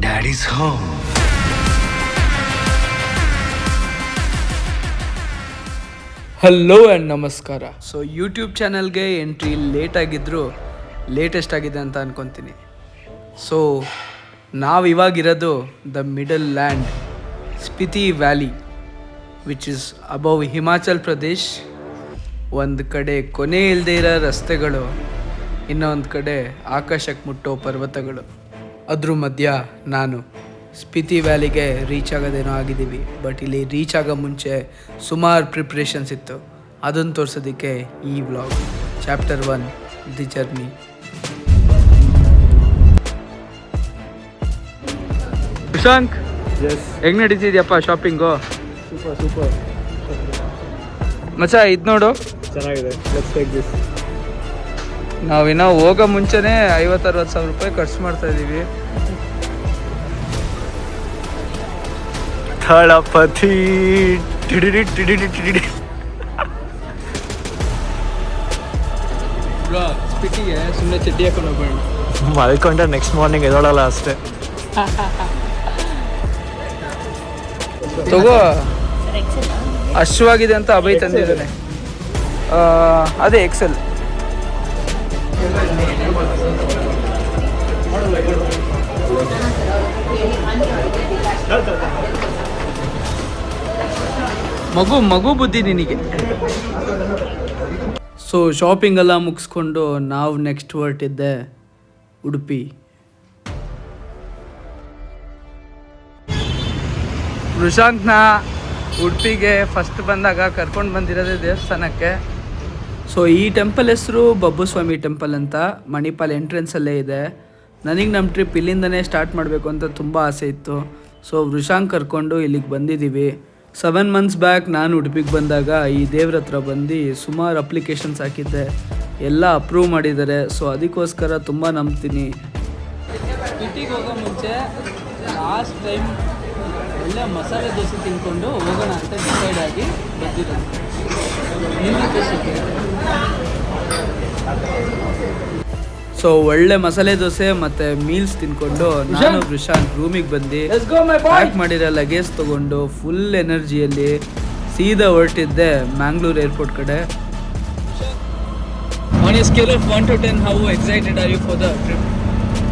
Daddy's home. Hello and ನಮಸ್ಕಾರ. So YouTube ಚಾನಲ್ಗೆ entry late ಆಗಿದ್ದರೂ ಲೇಟೆಸ್ಟ್ ಆಗಿದೆ ಅಂತ ಅನ್ಕೊತೀನಿ. ಸೊ ನಾವಿವಾಗಿರೋದು the middle land, Spiti valley, which is above Himachal Pradesh. ಒಂದು ಕಡೆ ಕೊನೆ ಇಲ್ಲದೆ ಇರೋ ರಸ್ತೆಗಳು, ಇನ್ನೊಂದು ಕಡೆ ಆಕಾಶಕ್ಕೆ ಮುಟ್ಟೋ ಪರ್ವತಗಳು. ಅದ್ರ ಮಧ್ಯ ನಾನು ಸ್ಪಿತಿ ವ್ಯಾಲಿಗೆ ರೀಚ್ ಆಗೋದೇನೋ ಆಗಿದ್ದೀವಿ. ಬಟ್ ಇಲ್ಲಿ ರೀಚ್ ಆಗೋ ಮುಂಚೆ ಸುಮಾರು ಪ್ರಿಪ್ರೇಷನ್ಸ್ ಇತ್ತು. ಅದನ್ನು ತೋರಿಸೋದಕ್ಕೆ ಈ vlog. Chapter 1, the journey. Shashank, ಹೆಂಗೆ ನಡೀತಿದ್ಯಪ್ಪ ಶಾಪಿಂಗು? ಸೂಪರ್ ಮಚ್ಚ, ಇದು ನೋಡು, ಚೆನ್ನಾಗಿದೆ. Let's take this. ನಾವಿನ್ನ ಹೋಗೋ ಮುಂಚೆನೇ 50-60 ಸಾವಿರ ರೂಪಾಯಿ ಖರ್ಚು ಮಾಡ್ತಾ ಇದ್ದೀವಿ. ಥಳಪತಿ ಸ್ಪಿಟಿಗೆ ಸುಮ್ಮನೆ ಚಡ್ಡಿ ಹಾಕೊಂಡು ಹೋಗೋಣ. ಮಲ್ಕೊಂಡ್ರೆ ನೆಕ್ಸ್ಟ್ ಮಾರ್ನಿಂಗ್ ಎದೋಳಲ್ಲ ಅಷ್ಟೇ. ತಗೋ, ಅಶ್ವಾಗಿದೆ ಅಂತ ಅಭಯ್ ತಂದಿದ್ದಾನೆ. ಅದೇ ಎಕ್ಸೆಲ್. ಮಗು ಬುದ್ಧಿ ನಿನಗೆ. ಸೊ ಶಾಪಿಂಗ್ ಎಲ್ಲ ಮುಗಿಸ್ಕೊಂಡು ನಾವು ನೆಕ್ಸ್ಟ್ ಹೊರಟಿದ್ದೆ ಉಡುಪಿ. ವೃಷಾಂಕ್ನ ಉಡುಪಿಗೆ ಫಸ್ಟ್ ಬಂದಾಗ ಕರ್ಕೊಂಡು ಬಂದಿರೋದೇ ದೇವಸ್ಥಾನಕ್ಕೆ. ಸೊ ಈ ಟೆಂಪಲ್ ಹೆಸರು ಬಬ್ಬುಸ್ವಾಮಿ ಟೆಂಪಲ್ ಅಂತ, ಮಣಿಪಾಲ್ ಎಂಟ್ರೆನ್ಸಲ್ಲೇ ಇದೆ. ನನಗೆ ನಮ್ಮ ಟ್ರಿಪ್ ಇಲ್ಲಿಂದನೇ ಸ್ಟಾರ್ಟ್ ಮಾಡಬೇಕು ಅಂತ ತುಂಬ ಆಸೆ ಇತ್ತು. ಸೊ ವೃಷಾಂಕ್ ಕರ್ಕೊಂಡು ಇಲ್ಲಿಗೆ ಬಂದಿದ್ದೀವಿ. 7 months ಬ್ಯಾಕ್ ನಾನು ಉಡುಪಿಗೆ ಬಂದಾಗ ಈ ದೇವ್ರ ಹತ್ರ ಬಂದು ಸುಮಾರು ಅಪ್ಲಿಕೇಶನ್ಸ್ ಹಾಕಿದ್ದೆ, ಎಲ್ಲ ಅಪ್ರೂವ್ ಮಾಡಿದ್ದಾರೆ. ಸೊ ಅದಕ್ಕೋಸ್ಕರ ತುಂಬ ನಂಬ್ತೀನಿ. ಸಿಟಿಗೆ ಹೋಗೋ ಮುಂಚೆ ಲಾಸ್ಟ್ ಟೈಮ್ ಒಳ್ಳೆ ಮಸಾಲೆ ದೋಸೆ ತಿನ್ಕೊಂಡು ಹೋಗೋಣ ಅಂತ ಡಿಸೈಡ್ ಆಗಿ ಬಂದಿರೋದು. ಸೊ ಒಳ್ಳೆ ಮಸಾಲೆ ದೋಸೆ ಮತ್ತು ಮೀಲ್ಸ್ ತಿನ್ಕೊಂಡು ನಾನು ವೃಷಾಂಕ್ ರೂಮಿಗೆ ಬಂದು ಪ್ಯಾಕ್ ಮಾಡಿರೋ ಲಗೇಜ್ ತೊಗೊಂಡು ಫುಲ್ ಎನರ್ಜಿಯಲ್ಲಿ ಸೀದಾ ಹೊರಟಿದ್ದೆ ಮ್ಯಾಂಗ್ಳೂರ್ ಏರ್ಪೋರ್ಟ್ ಕಡೆ. On A scale of 1 to 10, how excited are you for the trip?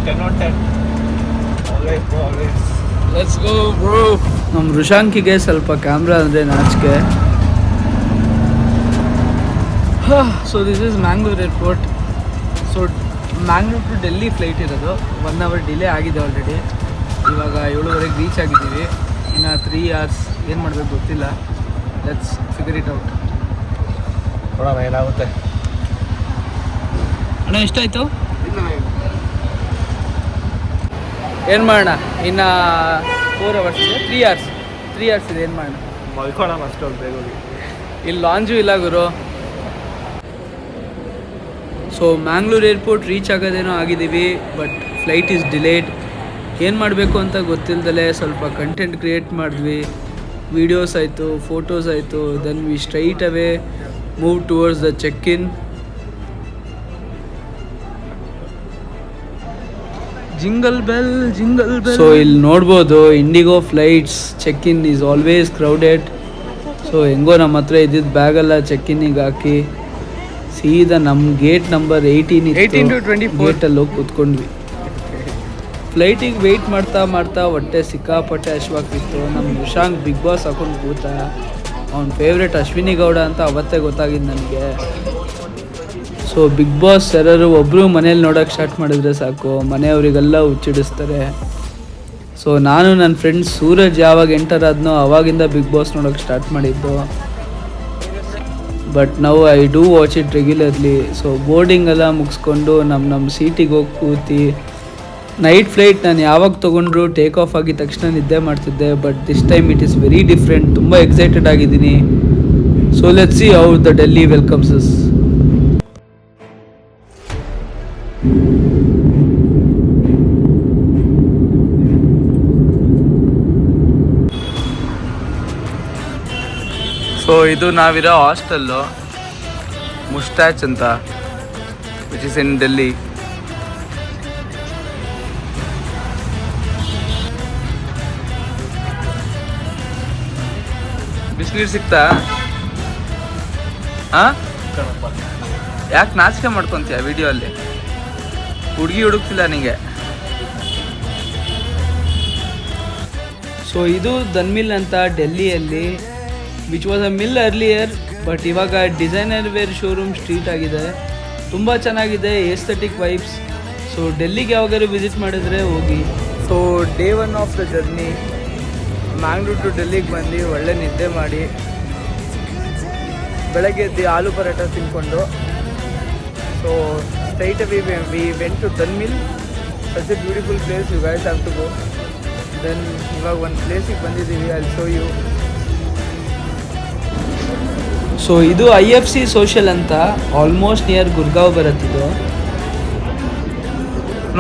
10 on 10. Always. Let's go bro. ನಮ್ಮ ವೃಷಾಂಕಿಗೆ ಸ್ವಲ್ಪ ಕ್ಯಾಮ್ರಾ ಅಂದರೆ ನಾಚಿಕೆ. So this is Mangalore airport. So Mangalore to Delhi flight ಇರೋದು. 1 hour ಡಿಲೇ ಆಗಿದೆ ಆಲ್ರೆಡಿ. ಇವಾಗ 7:30 ರೀಚ್ ಆಗಿದ್ದೀವಿ. ಇನ್ನು 3 hours ಏನು ಮಾಡಬೇಕು ಗೊತ್ತಿಲ್ಲ. Let's figure it out. ನೋಡೋಣ ಏನಾಗುತ್ತೆ. ಅಣ್ಣ ಎಷ್ಟಾಯಿತು? ಏನು ಮಾಡೋಣ, ಇನ್ನು 4 hours ಇದೆ. 3 hours ಇದೆ. ಏನು ಮಾಡೋಣ, ಮಲ್ಕೊಳ್ಳೋಣ ಅಷ್ಟೊಂದು ಬೇಗ ಹೋಗಿ. ಇಲ್ಲಿ ಲಾಂಜು ಇಲ್ಲ ಗುರು. ಸೊ ಮ್ಯಾಂಗ್ಳೂರ್ ಏರ್ಪೋರ್ಟ್ ರೀಚ್ ಆಗೋದೇನೋ ಆಗಿದ್ದೀವಿ. But flight is delayed. ಏನು ಮಾಡಬೇಕು ಅಂತ ಗೊತ್ತಿಲ್ಲದಲೇ ಸ್ವಲ್ಪ ಕಂಟೆಂಟ್ ಕ್ರಿಯೇಟ್ ಮಾಡಿದ್ವಿ. ವೀಡಿಯೋಸ್ ಆಯಿತು, ಫೋಟೋಸ್ ಆಯಿತು. Then we straight away move towards the check in. Jingle bell. So ಇಲ್ಲಿ ನೋಡ್ಬೋದು, IndiGo flights check in is always crowded. So ಹೆಂಗೋ ನಮ್ಮ ಹತ್ರ ಇದ್ದಿದ್ದು ಬ್ಯಾಗೆಲ್ಲ ಚೆಕ್ ಇನ್ನಿಗೆ ಹಾಕಿ ಸೀದಾ ನಮ್ಮ ಗೇಟ್ ನಂಬರ್ 18 to 24 ಗೇಟಲ್ಲಿ ಹೋಗಿ ಕೂತ್ಕೊಂಡ್ವಿ. ಫ್ಲೈಟಿಗೆ ವೆಯ್ಟ್ ಮಾಡ್ತಾ ಹೊಟ್ಟೆ ಸಿಕ್ಕಾಪಟ್ಟೆ ಹಶ್ವಾಗ್ತಿತ್ತು. ನಮ್ಮ ವೃಷಾಂಕ್ ಬಿಗ್ ಬಾಸ್ ಹಾಕೊಂಡು ಕೂತ. ಅವ್ನ ಫೇವ್ರೇಟ್ ಅಶ್ವಿನಿ ಗೌಡ ಅಂತ ಅವತ್ತೇ ಗೊತ್ತಾಗಿದ್ದು ನನಗೆ. ಸೊ ಬಿಗ್ ಬಾಸ್ ಯಾರು ಒಬ್ಬರು ಮನೇಲಿ ನೋಡೋಕ್ಕೆ ಸ್ಟಾರ್ಟ್ ಮಾಡಿದ್ರೆ ಸಾಕು, ಮನೆಯವರಿಗೆಲ್ಲ ಹುಚ್ಚಿಡಿಸ್ತಾರೆ. ಸೊ ನಾನು ನನ್ನ ಫ್ರೆಂಡ್ ಸೂರಜ್ ಯಾವಾಗ ಎಂಟರ್ ಆದ್ನೋ ಅವಾಗಿಂದ ಬಿಗ್ ಬಾಸ್ ನೋಡೋಕ್ಕೆ ಸ್ಟಾರ್ಟ್ ಮಾಡಿದ್ದು. ಬಟ್ ನಾವು I do watch it regularly. So boarding ಎಲ್ಲ ಮುಗಿಸ್ಕೊಂಡು ನಮ್ಮ ಸೀಟಿಗೆ ಹೋಗಿ ಕೂತಿ ನೈಟ್ ಫ್ಲೈಟ್ ನಾನು ಯಾವಾಗ ತೊಗೊಂಡ್ರು ಟೇಕ್ ಆಫ್ ಆಗಿದ ತಕ್ಷಣ ನಿದ್ದೆ ಮಾಡ್ತಿದ್ದೆ. But this time it is very different. ತುಂಬ ಎಕ್ಸೈಟೆಡ್ ಆಗಿದ್ದೀನಿ. So let's see how the Delhi welcomes us. So ಇದು ನಾವಿರೋ ಹಾಸ್ಟೆಲ್ಲು, ಮುಸ್ಟ್ಯಾಚ್ ಅಂತ, which is in Delhi. Sweet ಸಿಕ್ತಾ? ಹಾಂ, ಯಾಕೆ ನಾಚಿಕೆ ಮಾಡ್ಕೊತೀಯ ವಿಡಿಯೋ ಅಲ್ಲಿ? ಹುಡುಗಿ ಹುಡುಕ್ತಿಲ್ಲ ನಿಂಗೆ. ಸೊ ಇದು ಧನ್ಮಿಲ್ ಅಂತ ಡೆಲ್ಲಿಯಲ್ಲಿ, which was a mill earlier, but ಇವಾಗ ಡಿಸೈನರ್ ವೇರ್ ಶೋರೂಮ್ ಸ್ಟ್ರೀಟ್ ಆಗಿದೆ. ತುಂಬ ಚೆನ್ನಾಗಿದೆ, ಏಸ್ಥೆಟಿಕ್ ವೈಬ್ಸ್. ಸೊ ಡೆಲ್ಲಿಗೆ ಯಾವಾಗಾದ್ರು ವಿಸಿಟ್ ಮಾಡಿದರೆ ಹೋಗಿ. So day 1 of the journey, Mangalore to ಡೆಲ್ಲಿಗೆ ಬಂದು ಒಳ್ಳೆ ನಿದ್ದೆ ಮಾಡಿ ಬೆಳಗ್ಗೆ ಎದ್ದು ಆಲೂ ಪರಾಟ ತಿನ್ಕೊಂಡು, so straight away we went to Dhan Mill. Such a beautiful place, you guys have to go. Then ಇವಾಗ ಒಂದು ಪ್ಲೇಸಿಗೆ ಬಂದಿದ್ದೀವಿ, ಐ ಶೋ ಯು. ಸೊ ಇದು IFC ಸೋಷಲ್ ಅಂತ, ಆಲ್ಮೋಸ್ಟ್ ನಿಯರ್ ಗುರ್ಗಾಂವ್ ಬರುತ್ತಿದ್ದು.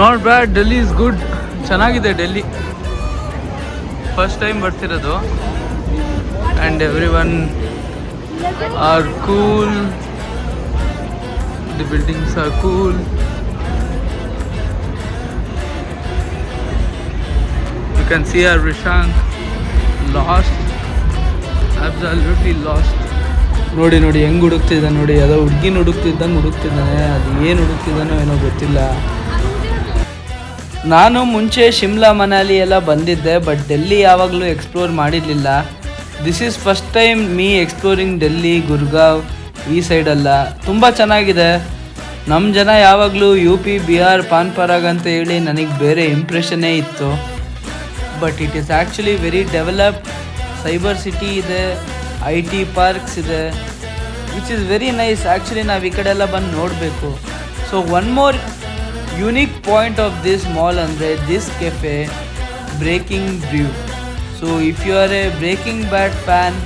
Not bad, Delhi is good, ಚೆನ್ನಾಗಿದೆ ಡೆಲ್ಲಿ. ಫಸ್ಟ್ ಟೈಮ್ ಬರ್ತಿರೋದು. And every one are cool, the buildings are cool. You can see our Rishank lost, absolutely lost. ನೋಡಿ ನೋಡಿ ಹೆಂಗೆ ಹುಡುಕ್ತಿದ್ದಾನೆ ನೋಡಿ, ಯಾವುದೋ ಹುಡುಗಿನ ಹುಡುಕ್ತಿದ್ದಾನೆ. ಅದು ಏನು ಹುಡುಕ್ತಿದ್ದಾನೋ ಏನೋ ಗೊತ್ತಿಲ್ಲ. ನಾನು ಮುಂಚೆ ಶಿಮ್ಲಾ ಮನಾಲಿ ಎಲ್ಲ ಬಂದಿದ್ದೆ, ಬಟ್ ಡೆಲ್ಲಿ ಯಾವಾಗಲೂ ಎಕ್ಸ್ಪ್ಲೋರ್ ಮಾಡಿರಲಿಲ್ಲ. This is first time me exploring Delhi, Gurgaon ಈ ಸೈಡೆಲ್ಲ. ತುಂಬ ಚೆನ್ನಾಗಿದೆ. ನಮ್ಮ ಜನ ಯಾವಾಗಲೂ UP, ಬಿಹಾರ್, ಪಾನ್ ಪರಾಗ್ ಅಂತ ಹೇಳಿ ನನಗೆ ಬೇರೆ ಇಂಪ್ರೆಷನ್ನೇ ಇತ್ತು. But it is actually very developed. Cyber city ಇದೆ, IT ಪಾರ್ಕ್ಸ್ ಇದೆ, which is very nice. Actually ನಾವು ಈ ಕಡೆ ಎಲ್ಲ ಬಂದು ನೋಡಬೇಕು. So one more unique point of this mall ಅಂದರೆ this cafe, Breaking Brew. So if you are a Breaking Bad fan,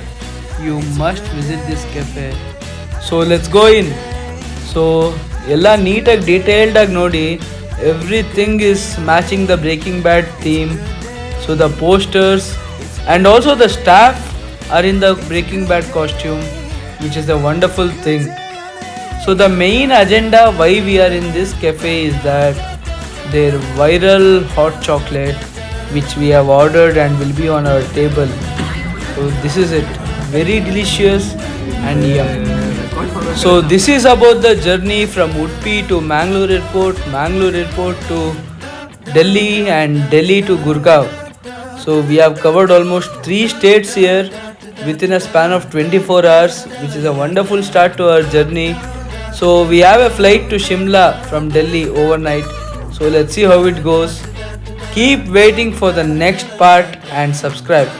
you must visit this cafe. So let's go in. So ಎಲ್ಲ ನೀಟಾಗಿ ಡೀಟೇಲ್ಡಾಗಿ ನೋಡಿ, everything is matching the Breaking Bad theme. So the posters and also the staff are in the Breaking Bad costume, which is a wonderful thing. So the main agenda why we are in this cafe is that their viral hot chocolate, which we have ordered and will be on our table. So this is it, very delicious and yum. So this is about the journey from Udupi to Mangalore Airport to Delhi, and Delhi to Gurgaon. So we have covered almost 3 states here within a span of 24 hours, which is a wonderful start to our journey. So we have a flight to Shimla from Delhi overnight. So let's see how it goes. Keep waiting for the next part and subscribe.